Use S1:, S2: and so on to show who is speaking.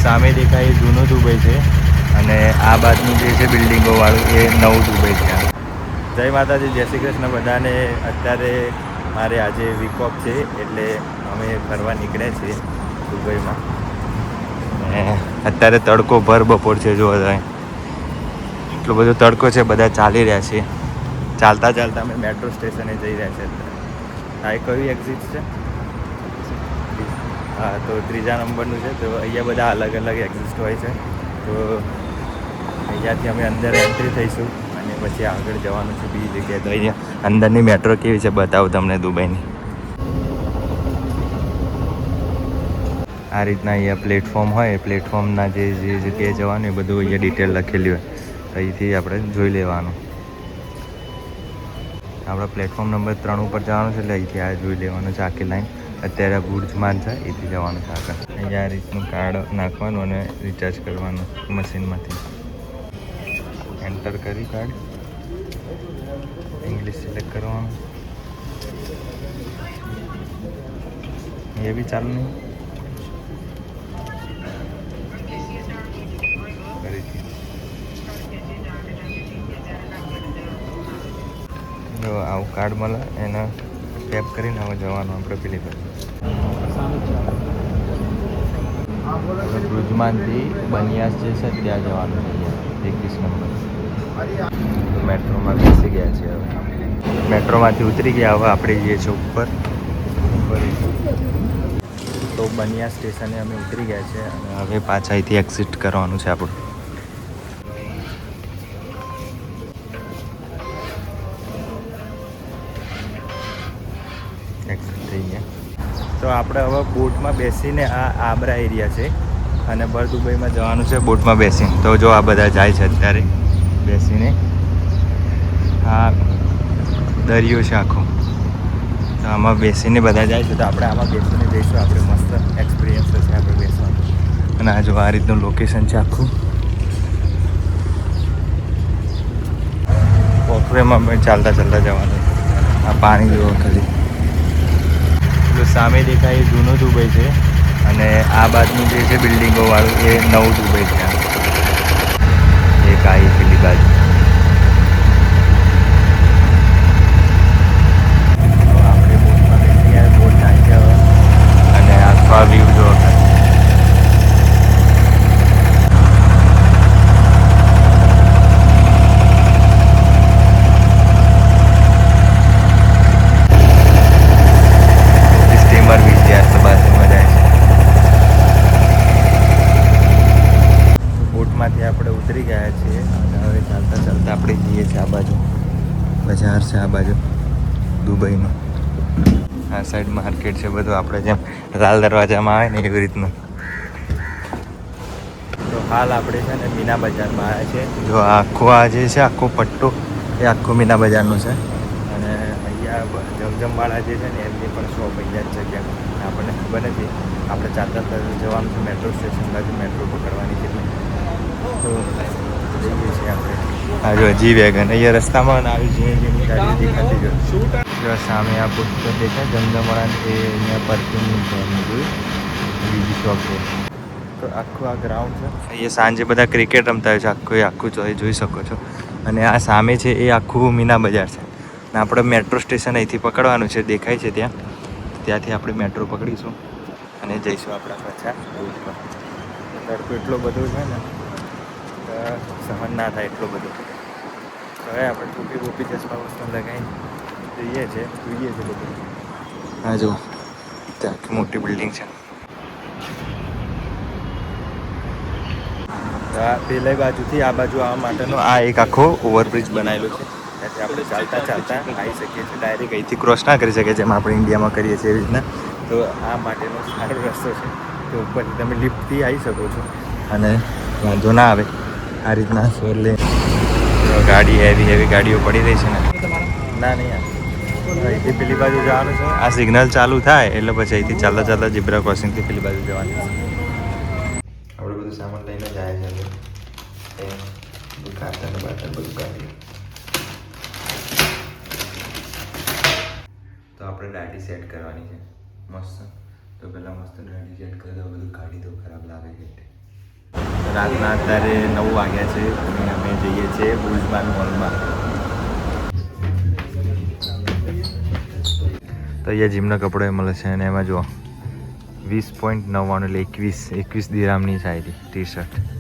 S1: સામે દેખાય એ જૂનું દુબઈ છે અને આ બાજુનું જે છે બિલ્ડિંગોવાળું એ નવું દુબઈ છે. જય માતાજી, જય શ્રી કૃષ્ણ બધાને. અત્યારે મારે આજે વીક ઓફ છે એટલે અમે ફરવા નીકળ્યા છીએ દુબઈમાં. અત્યારે તડકો ભર બપોર છે, જો એટલો બધો તડકો છે. બધા ચાલી રહ્યા છે, ચાલતા ચાલતા અમે મેટ્રો સ્ટેશને જઈ રહ્યા છે. આ કયું એક્ઝિટ છે? હા, તો 3જા નંબરનું છે. તો અહીંયા બધા અલગ અલગ એક્ઝિસ્ટ હોય છે. તો અહીંયાથી અમે અંદર એન્ટ્રી થઈશું અને પછી આગળ જવાનું છે બીજી જગ્યાએ. તો અહીંયા અંદરની મેટ્રો કેવી છે બતાવું તમને દુબઈની. આ રીતના અહીંયા પ્લેટફોર્મ હોય, પ્લેટફોર્મના જે જગ્યાએ જવાનું એ બધું અહીંયા ડિટેલ લખેલી હોય. અહીંથી આપણે જોઈ લેવાનું. આપણે પ્લેટફોર્મ નંબર 3 ઉપર જવાનું છે એટલે અહીંથી આ જોઈ લેવાનું છે આખી લાઈન. અત્યારે બુર્જમાન છે, એથી જવાનું છે આગળ. અહીંયા આ રીતનું કાર્ડ નાખવાનું અને રિચાર્જ કરવાનું મશીનમાંથી. એન્ટર કરી કાર્ડ, ઇંગ્લિશ સિલેક્ટ કરવાનું. એ બી ચાલુ નહીં. જો આવું કાર્ડ મળે એને ટેપ કરીને હવે જવાનું આપણે પેલી બાજુ. ભુજમાંથી બનિયાસ જે છે ત્યાં જવાનું છે, 21 નંબર. મેટ્રોમાં બેસી ગયા છે. હવે મેટ્રોમાંથી ઉતરી ગયા, હવે આપણે જઈએ છીએ ઉપર. તો બનિયા સ્ટેશને અમે ઉતરી ગયા છે અને હવે પાછા અહીંથી એક્ઝિટ કરવાનું છે આપણું. એક્ઝિટ થઈ ગયા. તો આપણે હવે બોટમાં બેસીને આ આબરા એરિયા છે અને બર દુબઈમાં જવાનું છે બોટમાં બેસીને. તો જો આ બધા જાય છે અત્યારે બેસીને. આ દરિયો છે આખો, તો આમાં બેસીને બધા જાય છે. તો આપણે આમાં બેસીને જઈશું. આપણે મસ્ત એક્સપિરિયન્સ થશે આપણે બેસવાનું. અને આ જો આ રીતનું લોકેશન છે આખું. વોકવેમાં પણ ચાલતા ચાલતા જવાનું. આ પાણી જોવો ખાલી. સામે દેખાય એ જૂનું દુબઈ છે અને આ બાજુનું જે છે બિલ્ડિંગોવાળું એ નવું દુબઈ છે. એક આ પેલી બાજુ. આપણે બોટમાં બેસી ગયા, બોટ નાખ્યા અને આખો આ વ્યૂ જોવો ખાલી. બોટમાંથી આપણે ઉતરી ગયા છીએ અને હવે ચાલતા ચાલતા આપણે જઈએ છીએ. આ બાજુ બજાર છે, આ બાજુ દુબઈનું. આ સાઈડ માર્કેટ છે બધું, આપણે જેમ લાલ દરવાજામાં આવે ને એવી રીતનું. તો હાલ આપણે છે ને મીના બજારમાં આવ્યા છે. જો આખો આ જે છે આખો પટ્ટો એ આખો મીના બજારનું છે. અને અહીંયા જમજમવાળા જે છે ને એમની પણ શોપ અહીંયા જ છે. ક્યાંક આપણને ખબર નથી. આપણે ચાલતા જવાનું છે મેટ્રો સ્ટેશન બાજુ, મેટ્રો પકડવાની છે. તો જઈએ છીએ આપણે. હા જો જી વેગન અહીંયા રસ્તામાં આવી છે, જેની ગાડી દેખાતી જો સામે આ પુસ્તક દેખાય જમજમવાળા, એ અહીંયા પાર્કિંગનું છે. બીજી શોપ છે. તો આખું આ ગ્રાઉન્ડ છે. અહીંયા સાંજે બધા ક્રિકેટ રમતા હોય છે. આખું જોઈ શકો છો. અને આ સામે છે એ આખું મીના બજાર છે. અને આપણે મેટ્રો સ્ટેશન અહીંથી પકડવાનું છે, દેખાય છે ત્યાં. ત્યાંથી આપણે મેટ્રો પકડીશું અને જઈશું આપણા પાછા ભુજમાં. તડકો એટલો બધો છે ને સહન ના થાય એટલો બધો. હવે આપણે ટોપી બોપી ચશ્મા વસ્તુ લગાવીને જોઈએ છે બધું. હા જો ત્યાં આખી મોટી બિલ્ડિંગ છે. પેલી બાજુથી આ બાજુ આવવા માટેનો આ એક આખો ઓવરબ્રિજ બનાવેલો છે. ત્યાંથી આપણે ચાલતા ચાલતા આવી શકીએ છીએ. ડાયરેક્ટ અહીંથી ક્રોસ ના કરી શકીએ જેમ આપણે ઇન્ડિયામાં કરીએ છીએ એવી રીતના. તો આ માટેનો સારો રસ્તો છે. તો ઉપરથી તમે લિફ્ટથી આવી શકો છો અને વાંધો ના આવે. આ રીતના ફોરલેન ગાડી હેવી ગાડીઓ પડી રહી છે ને. ના નહીં, અહીંથી પેલી બાજુ જવાનું છે. આ સિગ્નલ ચાલુ થાય એટલે પછી અહીંથી ચાલતા ચાલતા ઝીબ્રા ક્રોસિંગથી પેલી બાજુ જવાનું છે. આપણે બધું સામાન લઈને જાય છે. ખાતર બાતર બધું કાઢી. તો આપણે દાઢી સેટ કરવાની છે મસ્ત. તો પહેલાં મસ્ત દાઢી સેટ કરી દો. બધું કાઢી દો, ખરાબ લાગે છે. રાતના અત્યારે 9 વાગ્યા છે અને અમે જઈએ છીએ બુલ્સમાન મોલમાં. તો અહીંયા જીમના કપડા મળે છે અને એમાં જુઓ 20.99 એટલે 21 દિરામની છે ટી શર્ટ.